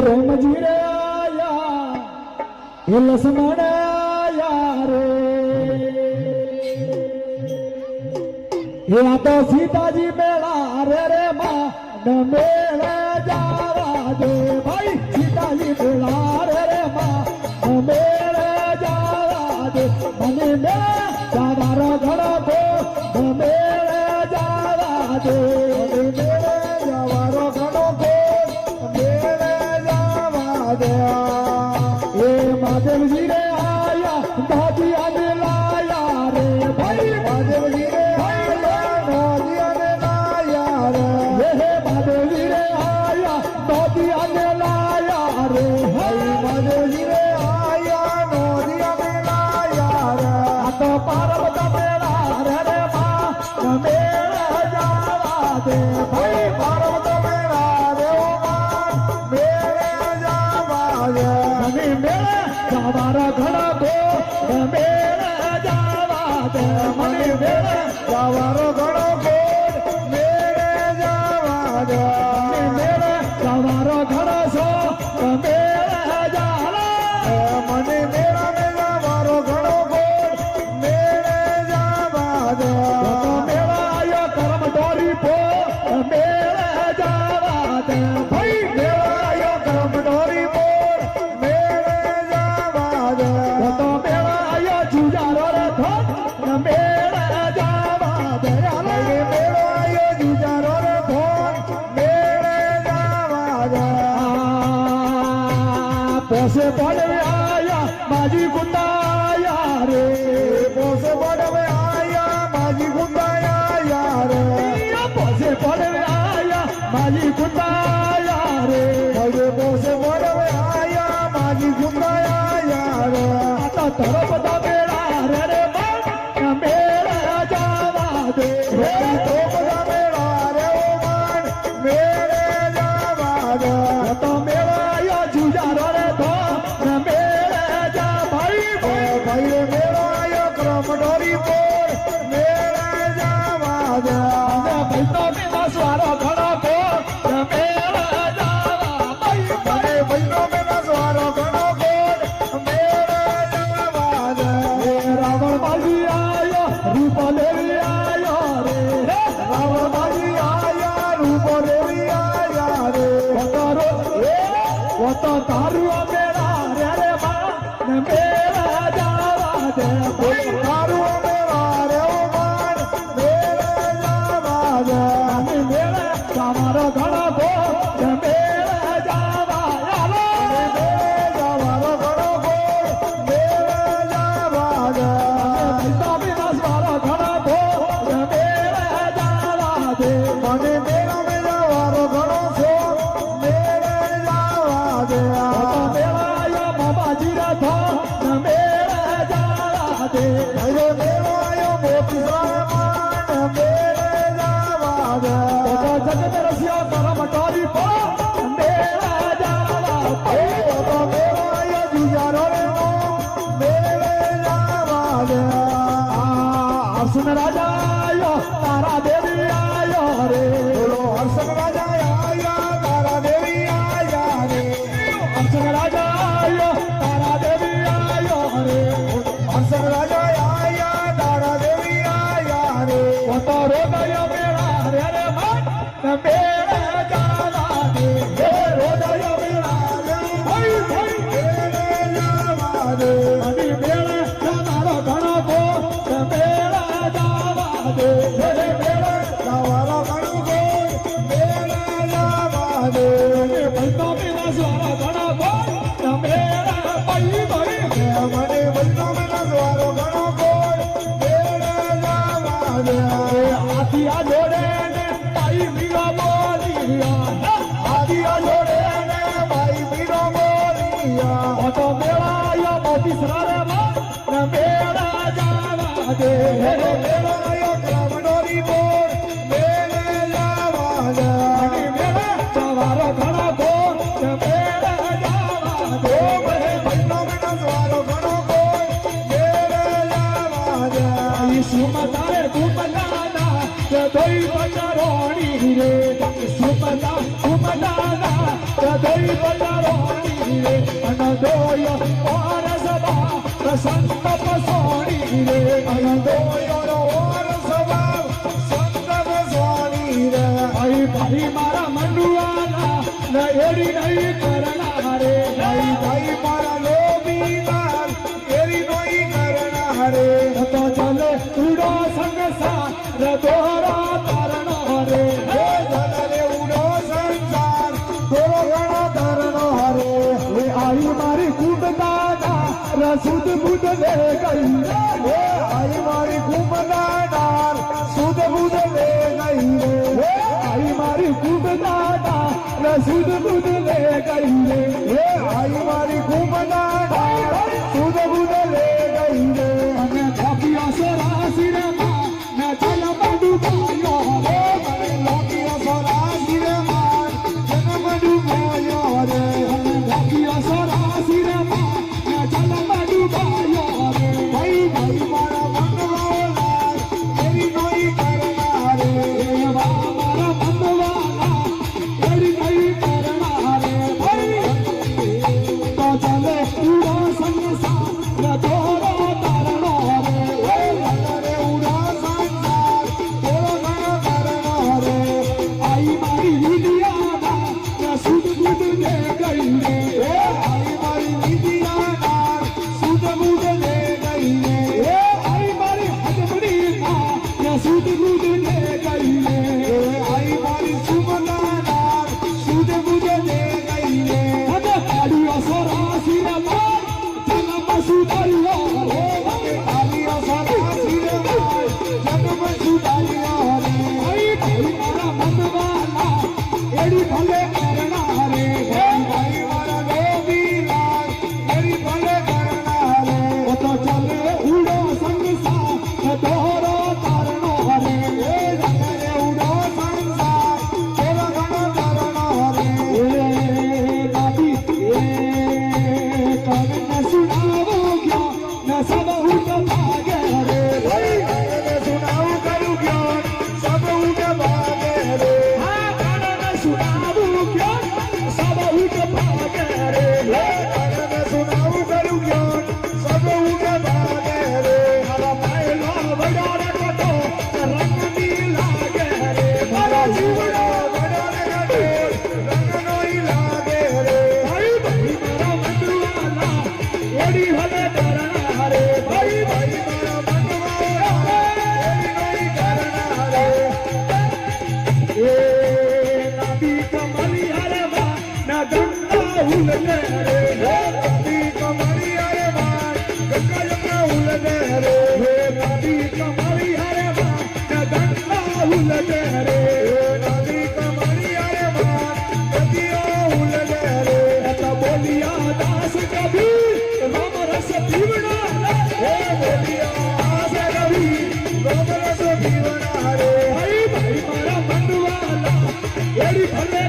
રોમજી રે આયા એ લસમણ આયા રે એ આ તો સીતાજી મેળા રે રે માં મેળે જાવા દે ભાઈ સીતાજી મેળા રે રે માં મેળે જાવા દે મને મેળે જાવારો ઘણો ગો મેળે જાવા દે महादेवजी रे आया दादिया ने लाया रे भाई महादेवजी रे आया दादिया ने लाया रे ये महादेवजी रे आया दादिया ने लाया रे भाई महादेवजी रे आया दादिया ने लाया रे आ तो पार्वत मेरा रे रे मां मेरा जावा दे भाई पार्वत मेरा रे ओ मां मेरा जावा दे मनी मेरा जावारा घड़ा को मेरे जावा दे मनी मेरे जावारो घड़ो को मेरे जावा दे मेरे जावारो घड़ा सो मेरे जाला मनी मेरा में जावारो घड़ो को मेरे जावा दे मेरा आयो कर्म डोरी पो मेरे जावा दे भाई मेरा आयो कर्म डोरी पो पोसे पड़वे आया माजी गुंदाया रे पोसे पड़वे आया माजी गुंदाया रे पोसे पड़वे आया माजी गुंदाया रे पोसे पड़वे आया माजी गुंदाया रे आता तरफ दा मेरा रे रे मन मेरा जावा दे तो बदा मेरा रे ओ मन मेरे जावा दे तो मेरा आया जुजारो रे डोरी बोल मेरे जावा दे भैनो बिना स्वारो घड़ो को मेरे जावा भाई भैनो बिना स्वारो घड़ो को मेरे जावा दे रावण बाजी आयो रूप लेवी आयो रे रावण बाजी आया रूप लेवी आया रे वो तो तारू मेरा रे रे मां मेरा जावा दे तारू मेरा रे ओ मान मेरे जावा दे मेरे जावारो घड़ा को मेरे जावा यारो मेरे जावारो घड़ा को मेरे जावा दे बिना बिना स्वारो घड़ा को मेरे जावा दे मने मेरा में जावारो घड़ो सो मेरे जावा दे मेरा या बाबा जी रा था मेरे जावा दे अरे मेरा आयो मोती सामान मेरे जावा दे तो जग में रसिया तारा मटारी पो मेरा जावा दे तो मेरा आयो जुजारो रे ओ मेरे जावा दे अर्जुन राजा आयो तारा देवी आयो रे बोलो अर्जुन राजा आया तारा देवी आया रे अर्जुन राजा आयो तारा देवी आयो रे अर्जुन राजा आया तारा देवी आया रे वो तो रोदय मेरा रे रे मन मेरा जावा दे हे रोदय मेरा रे भाई भाई मेरे जावा दे मनी मेरे जावारो घणो को मेरा जावा दे हे मेरा जावारो घणो को मेरा जावा दे भैनो बिना स्वारो घणो को मेरा भाई भाई मने भैनो बिना स्वारो घणो को मेरा जावा दे आदिया जोड़े ने भाई मीरा बोलिया आदिया जोड़े ने भाई मीरा बोलिया तो मेरा या मोती सरारे मन मेरा जावा दे मेरा या कर्म डोरी बोल मेरे जावा दे मेरा जावारो घड़ा को मेरा जावा दे भैनो बिना स्वारो घड़ो को मेरे जावा दे सुमतारे घुमदाना दोई बजारोनी रे सुमदा घुमदाना दोई बजारो સોની રે અનદોયો ઓર સભા સંતપ સોની રે અનદોયો ઓર સભા સંતપ સોની રે ભાઈ ભાઈ મારા મંડુઆના એડી નહીં કરના રે ભાઈ ભાઈ મારા લોબીના એડી નહીં કરના રે તો ચલે ઉડો સંસાર દોરા તારણો રે ચલે ઉડો સંસાર દોરા તારણો રે એ આઈ મારી ખૂબ દાદા રસુદ બુદ લે ગઈ એ આઈ મારી ખૂબ દાદા સુદ બુદ લે ગઈ રે આઈ મારી ખૂબ દાદા રસુદ બુદ લે ગઈ રે એ આઈ મારી ખૂબ દાદા સુદ બુદ લે ગઈ રે અને થાપ્યા સરાસી રે ના ચલ મંડુ ભાયો રે મને લોકિયા સરાસી રે માં જન મંડુ ભાયો રે અને થાપ્યા સરાસી રે ના ચલ મંડુ ભાયો રે ભાઈ ભાઈ મારા મંડવાલા એરી નોઈ કરના રે મારા મંડવાલા એરી નોઈ કરના રે ભાઈ તો ચાલે ઉડો સંસાર દોરો તારણો રે રે ઉડો સંસાર દોરો તારણો રે આઈ મારી વિદ્યાના સુદ બુદ લે ગઈ રે આઈ મારી વિદ્યાના સુદ બુદ લે ગઈ રે આઈ મારી હજમડીના સુદ બુદ લે ગઈ રે આઈ મારી સુમનાના સુદ બુદ લે ગઈ રે હવે પાડ્યો સરાસી રે માર જન્મ સુધાર્યો રે હવે પાડ્યો સરાસી રે માર જન્મ સુધાર્યો રે ભાઈ ભાઈ મારા મનવાલા એડી ભલે કરના રે ભાઈ મારા લોબીલા એડી ભલે કરના રે તો ચાલે ઉડો સંસાર દોરો તારણો રે ચાલે ઉડો સંસાર દોરો તારણો રે દાદી તને સુનાવો ક્યાં ન સબ ઉઠ ભાગે રે ભાઈ તને સુનાવું કરું ક્યાં સબ ઉઠ ભાગે રે હા તને સુનાવું ક્યાં સબ ઉઠ ભાગે રે તને સુનાવું કરું ક્યાં સબ ઉઠ ભાગે રે મારા પાયલો વડારે કટો રંગની લાગે રે મારા જીવડો વડારે કટો રંગનોઈ લાગે રે ભાઈ ભાઈ મારા મંડવાલા એડી ભલે કરના રે ભાઈ ભાઈ મારા મંડવાલા એડી નહીં કરના રે એ નદી કમલી હરે માં ના ગંગા ઉલને રે નદી કમલી હરે માં ગંગા જમના ઉલને રે નદી કમલી હરે માં ના ગંગા ઉલને રે નદી કમલી હરે માં નદીઓ ઉલને રે તો બોલિયા દાસ કબીર રામ રસ પીવડા રે બોલિયા દાસ કબીર રામ રસ પીવડા રે ભાઈ ભાઈ મારા મંડવાલા એડી ભલે